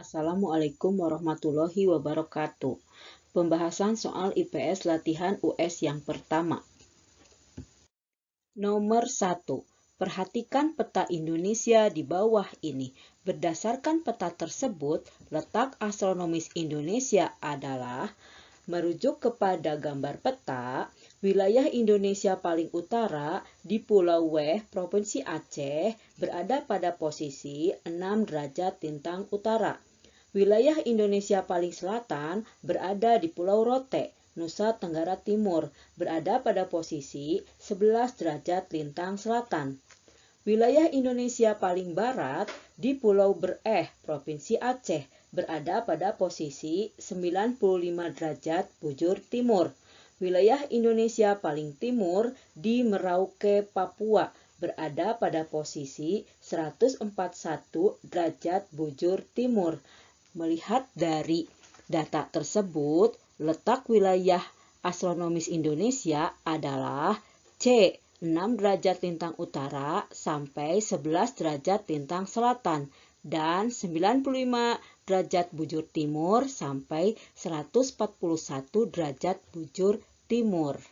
Assalamualaikum warahmatullahi wabarakatuh. Pembahasan soal IPS latihan US yang pertama. Nomor 1. Perhatikan peta Indonesia di bawah ini. Berdasarkan peta tersebut, letak astronomis Indonesia adalah merujuk kepada gambar peta, wilayah Indonesia paling utara di Pulau W, Provinsi Aceh, berada pada posisi 6 derajat lintang utara. Wilayah Indonesia paling selatan berada di Pulau Rote, Nusa Tenggara Timur, berada pada posisi 11 derajat lintang selatan. Wilayah Indonesia paling barat di Pulau Bereh, Provinsi Aceh, berada pada posisi 95 derajat bujur timur. Wilayah Indonesia paling timur di Merauke, Papua, berada pada posisi 141 derajat bujur timur. Melihat dari data tersebut, letak wilayah astronomis Indonesia adalah C. 6 derajat lintang utara sampai 11 derajat lintang selatan dan 95 derajat bujur timur sampai 141 derajat bujur timur.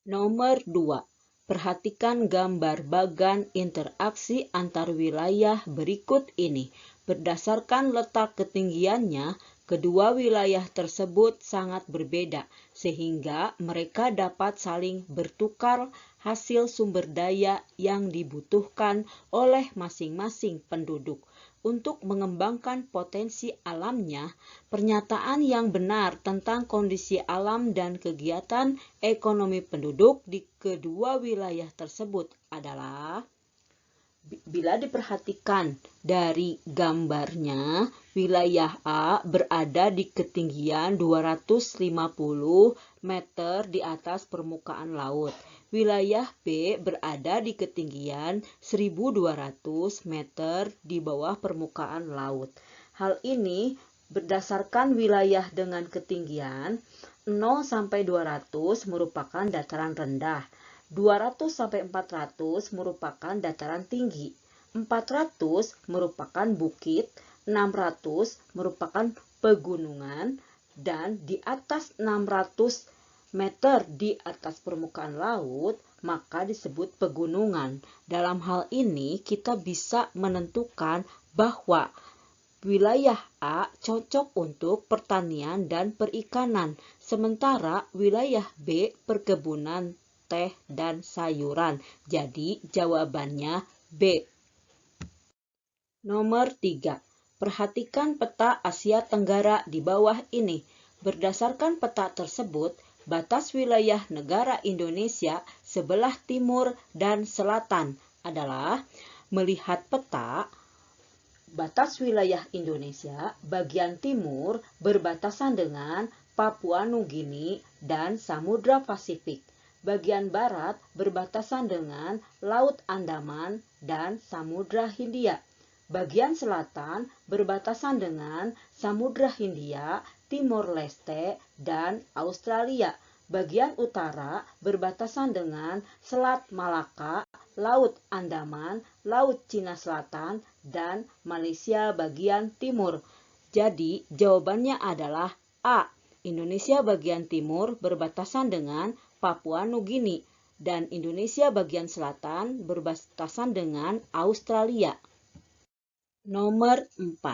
Nomor 2. Perhatikan gambar bagan interaksi antar wilayah berikut ini. Berdasarkan letak ketinggiannya, kedua wilayah tersebut sangat berbeda, sehingga mereka dapat saling bertukar hasil sumber daya yang dibutuhkan oleh masing-masing penduduk. Untuk mengembangkan potensi alamnya, pernyataan yang benar tentang kondisi alam dan kegiatan ekonomi penduduk di kedua wilayah tersebut adalah, bila diperhatikan dari gambarnya, wilayah A berada di ketinggian 250 meter di atas permukaan laut. Wilayah B berada di ketinggian 1200 meter di bawah permukaan laut. Hal ini berdasarkan wilayah dengan ketinggian 0 sampai 200 merupakan dataran rendah. 200 sampai 400 merupakan dataran tinggi, 400 merupakan bukit, 600 merupakan pegunungan, dan di atas 600 meter di atas permukaan laut maka disebut pegunungan. Dalam hal ini kita bisa menentukan bahwa wilayah A cocok untuk pertanian dan perikanan, sementara wilayah B perkebunan teh dan sayuran. Jadi jawabannya B. Nomor 3. Perhatikan peta Asia Tenggara di bawah ini. Berdasarkan peta tersebut, batas wilayah negara Indonesia sebelah timur dan selatan adalah, melihat peta, batas wilayah Indonesia bagian timur berbatasan dengan Papua Nugini dan Samudra Pasifik. Bagian barat berbatasan dengan Laut Andaman dan Samudra Hindia. Bagian selatan berbatasan dengan Samudra Hindia, Timor Leste, dan Australia. Bagian utara berbatasan dengan Selat Malaka, Laut Andaman, Laut Cina Selatan, dan Malaysia bagian timur. Jadi jawabannya adalah A. Indonesia bagian timur berbatasan dengan Papua Nugini dan Indonesia bagian selatan berbatasan dengan Australia. Nomor 4.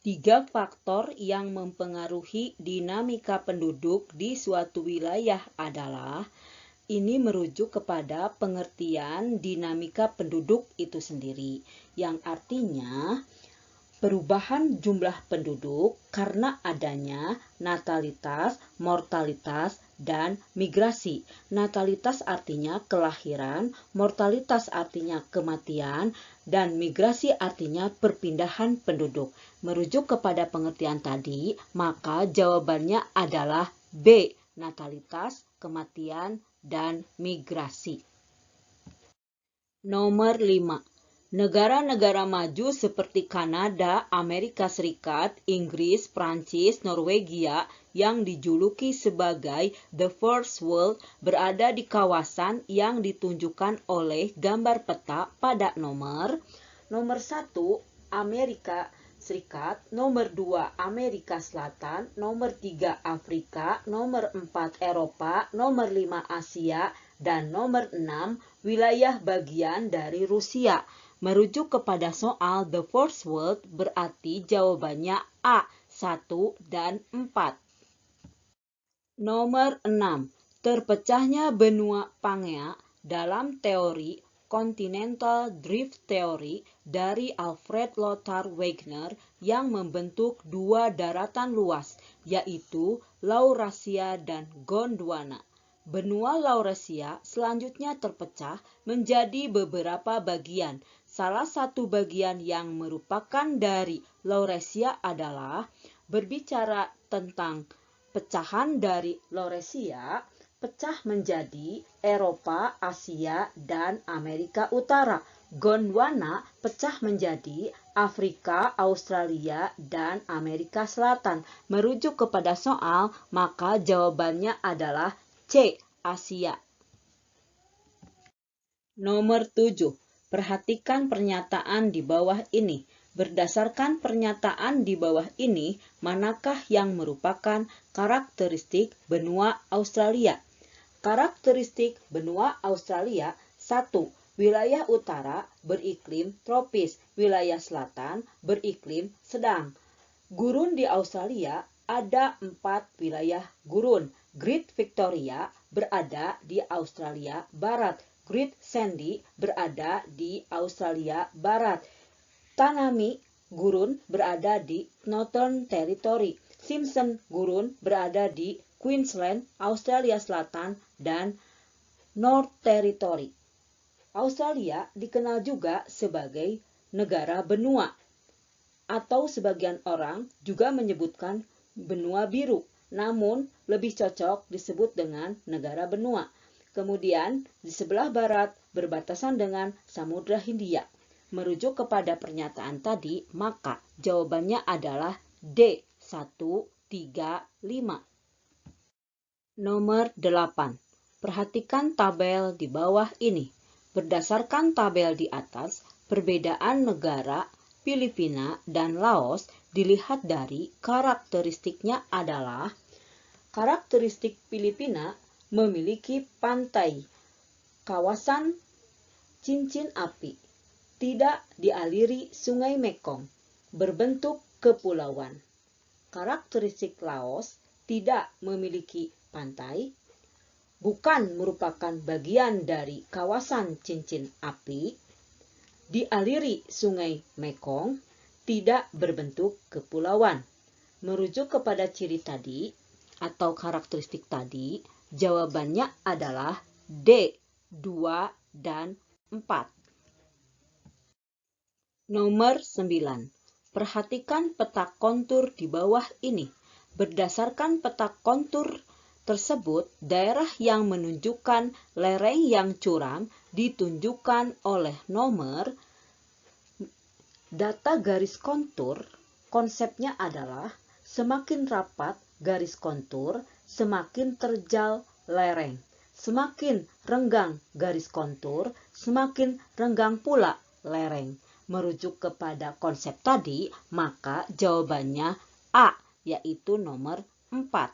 3 faktor yang mempengaruhi dinamika penduduk di suatu wilayah adalah, ini merujuk kepada pengertian dinamika penduduk itu sendiri, yang artinya perubahan jumlah penduduk karena adanya natalitas, mortalitas, dan migrasi. Natalitas artinya kelahiran, mortalitas artinya kematian, dan migrasi artinya perpindahan penduduk. Merujuk kepada pengertian tadi, maka jawabannya adalah B. Natalitas, kematian, dan migrasi. Nomor 5. Negara-negara maju seperti Kanada, Amerika Serikat, Inggris, Prancis, Norwegia yang dijuluki sebagai The First World berada di kawasan yang ditunjukkan oleh gambar peta pada nomor 1, Amerika Serikat, nomor 2 Amerika Selatan, nomor 3 Afrika, nomor 4 Eropa, nomor 5 Asia, dan nomor 6 wilayah bagian dari Rusia. Merujuk kepada soal The First World berarti jawabannya A, 1 dan 4. Nomor 6. Terpecahnya benua Pangea dalam teori Continental Drift Theory dari Alfred Lothar Wegener yang membentuk dua daratan luas, yaitu Laurasia dan Gondwana. Benua Laurasia selanjutnya terpecah menjadi beberapa bagian. Salah satu bagian yang merupakan dari Laurasia adalah berbicara tentang pecahan dari Laurasia, pecah menjadi Eropa, Asia, dan Amerika Utara. Gondwana pecah menjadi Afrika, Australia, dan Amerika Selatan. Merujuk kepada soal, maka jawabannya adalah C, Asia. Nomor 7. Perhatikan pernyataan di bawah ini. Berdasarkan pernyataan di bawah ini, manakah yang merupakan karakteristik benua Australia? Karakteristik benua Australia: 1. Wilayah utara beriklim tropis, wilayah selatan beriklim sedang. Gurun di Australia ada 4 wilayah gurun. Great Victoria berada di Australia Barat. Great Sandy berada di Australia Barat. Tanami Gurun berada di Northern Territory. Simpson Gurun berada di Queensland, Australia Selatan, dan North Territory. Australia dikenal juga sebagai negara benua, atau sebagian orang juga menyebutkan benua biru, namun lebih cocok disebut dengan negara benua. Kemudian di sebelah barat berbatasan dengan Samudra Hindia. Merujuk kepada pernyataan tadi, maka jawabannya adalah D, 1, 3, 5. Nomor 8. Perhatikan tabel di bawah ini. Berdasarkan tabel di atas, perbedaan negara Filipina dan Laos dilihat dari karakteristiknya adalah: karakteristik Filipina memiliki pantai, kawasan cincin api, tidak dialiri Sungai Mekong, berbentuk kepulauan. Karakteristik Laos tidak memiliki pantai, bukan merupakan bagian dari kawasan cincin api, dialiri Sungai Mekong, tidak berbentuk kepulauan. Merujuk kepada ciri tadi atau karakteristik tadi, jawabannya adalah D, 2 dan 4. Nomor 9. Perhatikan peta kontur di bawah ini. Berdasarkan peta kontur tersebut, daerah yang menunjukkan lereng yang curam ditunjukkan oleh nomor. Data garis kontur, konsepnya adalah semakin rapat garis kontur, semakin terjal lereng. Semakin renggang garis kontur, semakin renggang pula lereng. Merujuk kepada konsep tadi, maka jawabannya A, yaitu nomor 4.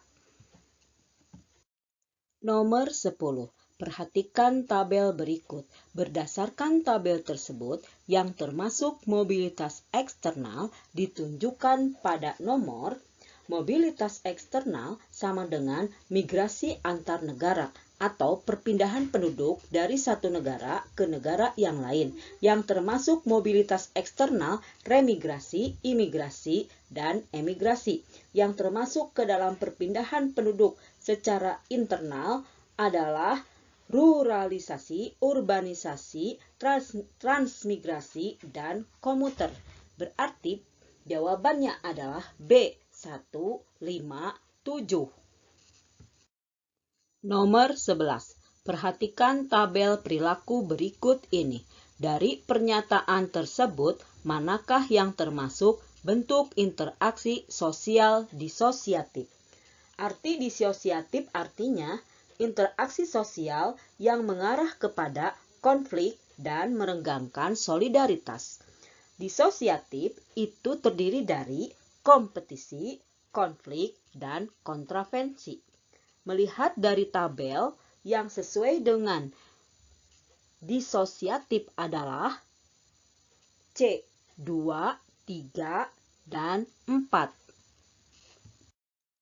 Nomor 10. Perhatikan tabel berikut. Berdasarkan tabel tersebut, yang termasuk mobilitas eksternal ditunjukkan pada nomor. Mobilitas eksternal sama dengan migrasi antar negara atau perpindahan penduduk dari satu negara ke negara yang lain. Yang termasuk mobilitas eksternal, remigrasi, imigrasi, dan emigrasi. Yang termasuk ke dalam perpindahan penduduk secara internal adalah ruralisasi, urbanisasi, transmigrasi, dan komuter. Berarti jawabannya adalah B, 1, 5, 7. Nomor 11. Perhatikan tabel perilaku berikut ini. Dari pernyataan tersebut, manakah yang termasuk bentuk interaksi sosial disosiatif? Arti disosiatif artinya interaksi sosial yang mengarah kepada konflik dan merenggangkan solidaritas. Disosiatif itu terdiri dari kompetisi, konflik, dan kontravensi. Melihat dari tabel, yang sesuai dengan disosiatif adalah C, 2, 3, dan 4.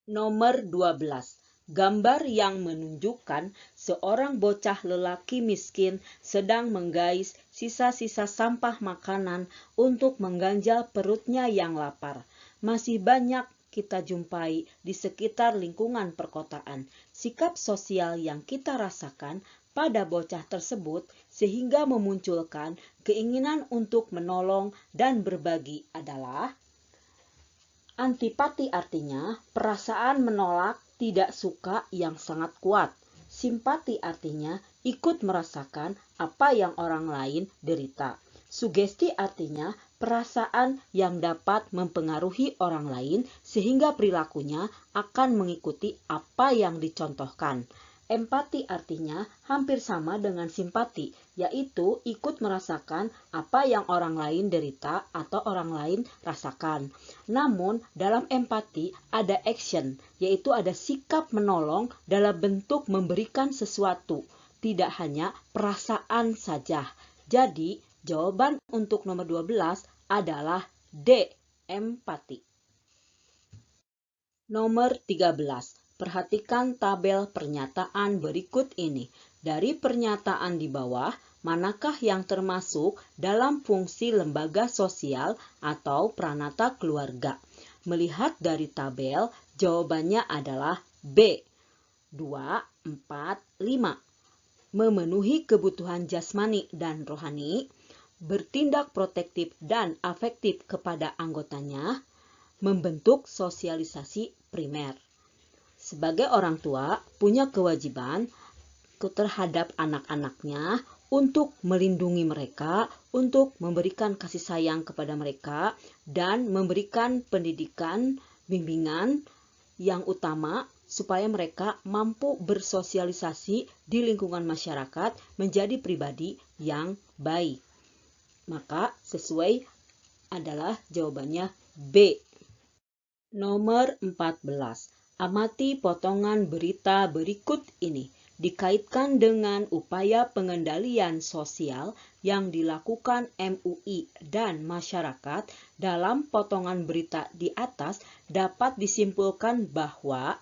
Nomor 12. Gambar yang menunjukkan seorang bocah lelaki miskin sedang menggais sisa-sisa sampah makanan untuk mengganjal perutnya yang lapar. Masih banyak kita jumpai di sekitar lingkungan perkotaan. Sikap sosial yang kita rasakan pada bocah tersebut sehingga memunculkan keinginan untuk menolong dan berbagi adalah antipati, artinya perasaan menolak, tidak suka yang sangat kuat. Simpati artinya ikut merasakan apa yang orang lain derita. Sugesti artinya perasaan yang dapat mempengaruhi orang lain sehingga perilakunya akan mengikuti apa yang dicontohkan. Empati artinya hampir sama dengan simpati, yaitu ikut merasakan apa yang orang lain derita atau orang lain rasakan. Namun, dalam empati ada action, yaitu ada sikap menolong dalam bentuk memberikan sesuatu, tidak hanya perasaan saja. Jadi, jawaban untuk nomor 12 adalah D, empati. Nomor 13. Perhatikan tabel pernyataan berikut ini. Dari pernyataan di bawah, manakah yang termasuk dalam fungsi lembaga sosial atau pranata keluarga? Melihat dari tabel, jawabannya adalah B, 2, 4, 5. Memenuhi kebutuhan jasmani dan rohani, bertindak protektif dan afektif kepada anggotanya, membentuk sosialisasi primer. Sebagai orang tua, punya kewajiban terhadap anak-anaknya untuk melindungi mereka, untuk memberikan kasih sayang kepada mereka, dan memberikan pendidikan, bimbingan yang utama supaya mereka mampu bersosialisasi di lingkungan masyarakat menjadi pribadi yang baik. Maka sesuai adalah jawabannya B. Nomor 14. Amati potongan berita berikut ini. Dikaitkan dengan upaya pengendalian sosial yang dilakukan MUI dan masyarakat. Dalam potongan berita di atas dapat disimpulkan bahwa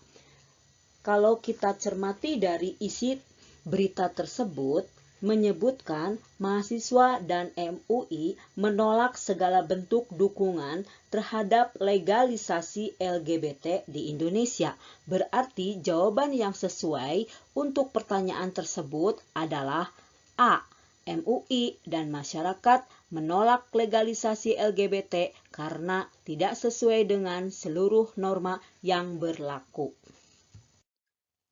kalau kita cermati dari isi berita tersebut, menyebutkan mahasiswa dan MUI menolak segala bentuk dukungan terhadap legalisasi LGBT di Indonesia. Berarti jawaban yang sesuai untuk pertanyaan tersebut adalah A. MUI dan masyarakat menolak legalisasi LGBT karena tidak sesuai dengan seluruh norma yang berlaku.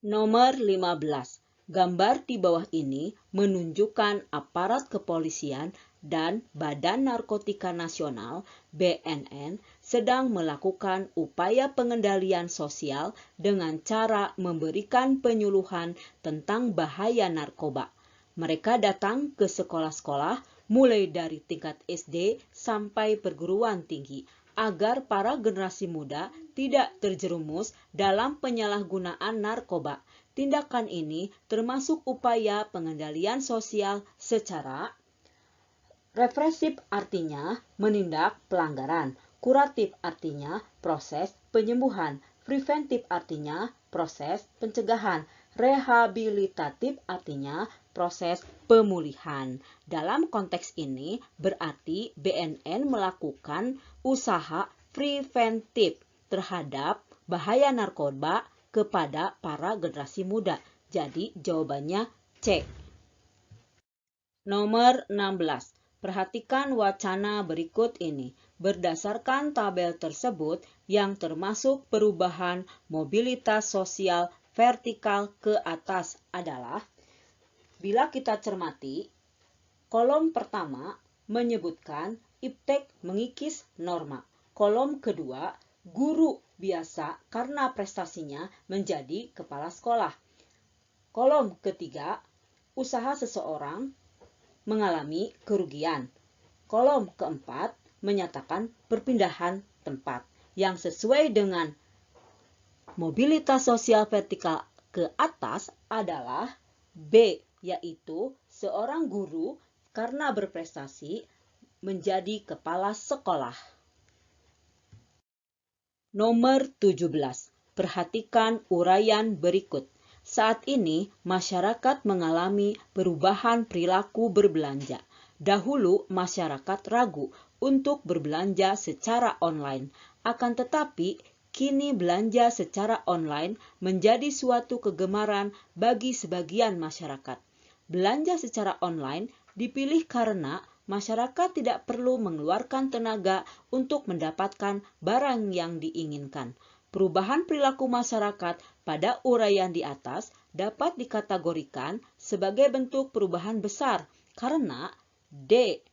Nomor 15. Gambar di bawah ini menunjukkan aparat kepolisian dan Badan Narkotika Nasional (BNN) sedang melakukan upaya pengendalian sosial dengan cara memberikan penyuluhan tentang bahaya narkoba. Mereka datang ke sekolah-sekolah mulai dari tingkat SD sampai perguruan tinggi agar para generasi muda tidak terjerumus dalam penyalahgunaan narkoba. Tindakan ini termasuk upaya pengendalian sosial secara represif, artinya menindak pelanggaran, kuratif artinya proses penyembuhan, preventif artinya proses pencegahan, rehabilitatif artinya proses pemulihan. Dalam konteks ini berarti BNN melakukan usaha preventif terhadap bahaya narkoba kepada para generasi muda. Jadi jawabannya C. Nomor 16. Perhatikan wacana berikut ini. Berdasarkan tabel tersebut yang termasuk perubahan mobilitas sosial vertikal ke atas adalah, bila kita cermati, kolom pertama menyebutkan iptek mengikis norma. Kolom kedua, guru biasa karena prestasinya menjadi kepala sekolah. Kolom ketiga, usaha seseorang mengalami kerugian. Kolom keempat, menyatakan perpindahan tempat yang sesuai dengan mobilitas sosial vertikal ke atas adalah B, yaitu seorang guru karena berprestasi menjadi kepala sekolah. Nomor 17. Perhatikan uraian berikut. Saat ini, masyarakat mengalami perubahan perilaku berbelanja. Dahulu, masyarakat ragu untuk berbelanja secara online. Akan tetapi, kini belanja secara online menjadi suatu kegemaran bagi sebagian masyarakat. Belanja secara online dipilih karena masyarakat tidak perlu mengeluarkan tenaga untuk mendapatkan barang yang diinginkan. Perubahan perilaku masyarakat pada uraian di atas dapat dikategorikan sebagai bentuk perubahan besar karena D.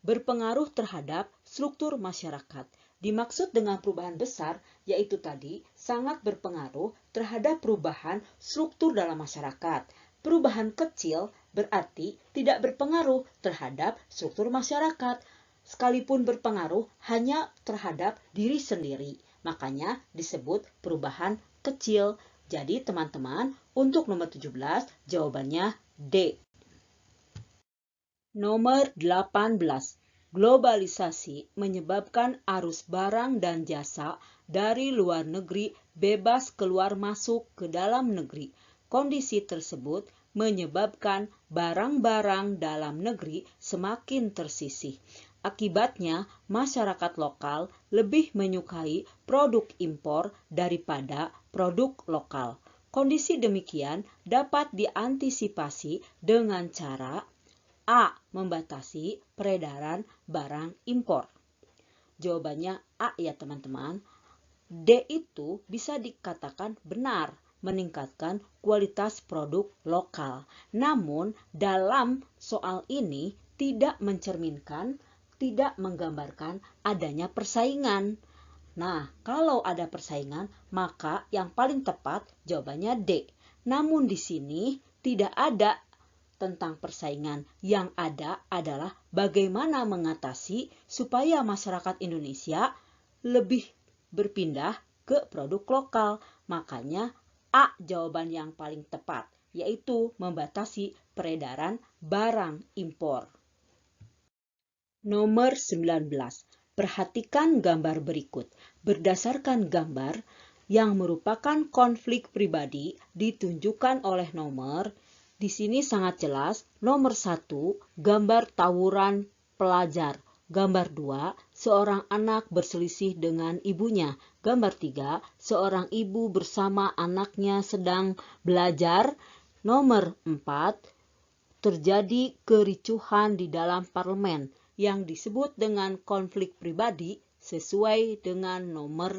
Berpengaruh terhadap struktur masyarakat. Dimaksud dengan perubahan besar yaitu tadi sangat berpengaruh terhadap perubahan struktur dalam masyarakat. Perubahan kecil berarti tidak berpengaruh terhadap struktur masyarakat, sekalipun berpengaruh hanya terhadap diri sendiri. Makanya disebut perubahan kecil. Jadi teman-teman, untuk nomor 17 jawabannya D. Nomor 18. Globalisasi menyebabkan arus barang dan jasa dari luar negeri bebas keluar masuk ke dalam negeri. Kondisi tersebut menyebabkan barang-barang dalam negeri semakin tersisih. Akibatnya, masyarakat lokal lebih menyukai produk impor daripada produk lokal. Kondisi demikian dapat diantisipasi dengan cara A. Membatasi peredaran barang impor. Jawabannya A ya teman-teman. D itu bisa dikatakan benar, meningkatkan kualitas produk lokal. Namun dalam soal ini tidak mencerminkan, tidak menggambarkan adanya persaingan. Nah, kalau ada persaingan, maka yang paling tepat jawabannya D. Namun di sini tidak ada tentang persaingan. Yang ada adalah bagaimana mengatasi supaya masyarakat Indonesia lebih berpindah ke produk lokal. Makanya A jawaban yang paling tepat, yaitu membatasi peredaran barang impor. Nomor 19. Perhatikan gambar berikut. Berdasarkan gambar yang merupakan konflik pribadi ditunjukkan oleh nomor. Di sini sangat jelas. Nomor 1, gambar tawuran pelajar. Gambar 2, seorang anak berselisih dengan ibunya. Gambar 3, seorang ibu bersama anaknya sedang belajar. Nomor 4, terjadi kericuhan di dalam parlemen yang disebut dengan konflik pribadi sesuai dengan nomor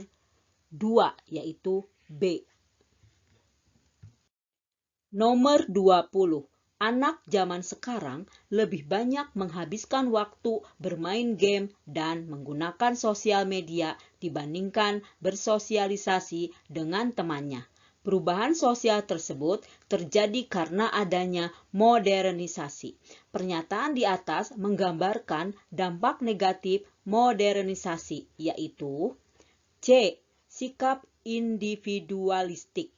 2, yaitu B. Nomor 20. Anak zaman sekarang lebih banyak menghabiskan waktu bermain game dan menggunakan sosial media dibandingkan bersosialisasi dengan temannya. Perubahan sosial tersebut terjadi karena adanya modernisasi. Pernyataan di atas menggambarkan dampak negatif modernisasi, yaitu C. Sikap individualistik.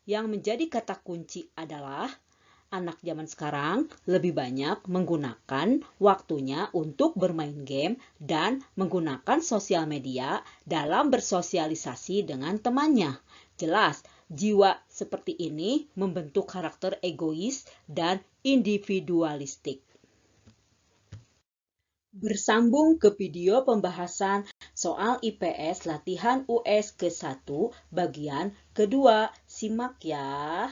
Yang menjadi kata kunci adalah anak zaman sekarang lebih banyak menggunakan waktunya untuk bermain game dan menggunakan sosial media dalam bersosialisasi dengan temannya. Jelas, jiwa seperti ini membentuk karakter egois dan individualistik. Bersambung ke video pembahasan soal IPS latihan US ke-1 bagian kedua. Simak ya.